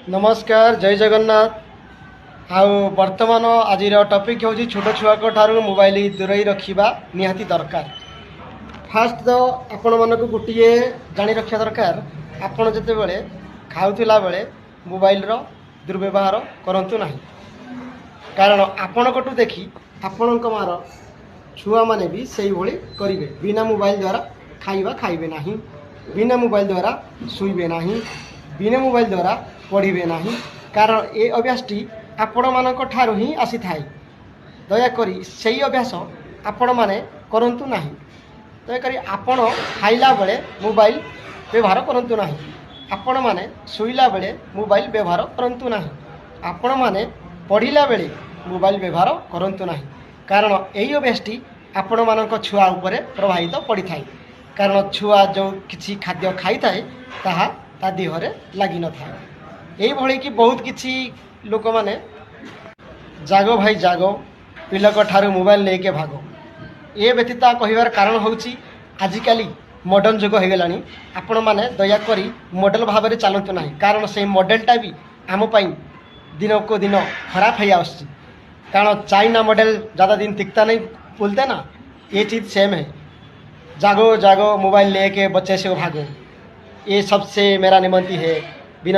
नमस्कार जय जगन्नाथ। आउ वर्तमान आज टॉपिक हूँ छोट छुआ ठारू मोबाइल दूरे रखा निहाती दरकार। फास्ट तो आपण मानक गोटे जानी रखा दरकार आपण जिते बड़े खाऊला बेले मोबाइल दुर्व्यवहार करंतु नहीं, कारण आपण कटू देखी आपण मार छुआ माने भी सही भली करिवे। बिना मोबाइल द्वारा खाइबा खाइबे नहीं, बिना मोबाइल द्वारा शुइबे नहीं, बिना मोबाइल द्वारा पढ़े नहीं, कारण ये अभ्यासटी आपण मानक ठारू ही आसी थाए। दयाकोरी सही अभ्यास आपण माने करंतु नहीं। दयाकोरी आपण खाइला बेले मोबाइल व्यवहार करंतु नहीं, आपण माने शुइला बेले मोबाइल व्यवहार करंतु नहीं, आपण माने पढ़िला बेले मोबाइल व्यवहार करंतु नहीं, कारण यही अभ्यासटी आपण मानक छुआ उपरे प्रभावित पड़ी थाए। कारण छुआ जो किसी खाद्य खाई थाए ताहा ता देहरे लगी न थाए। यही भली कि बहुत किसी लोक माने जागो भाई जागो पिलक ठारू मोबाइल लेके भागो। ये व्यतीत कहिबार कारण होउची आजिकाली मॉडर्न जुग हो गलानी। आपण माने दयाकोरी मॉडल भाव में चलतु नहीं, कारण से मॉडलटा भी आम दिन को दिन खराब हो आस। कारण चाइना मॉडल ज़्यादा दिन टिकता नहीं बोलते ना, ये चीज़ सेम है। जागो जागो मोबाइल लेके बच्चे से भागो, ये सबसे मेरा निमंती है।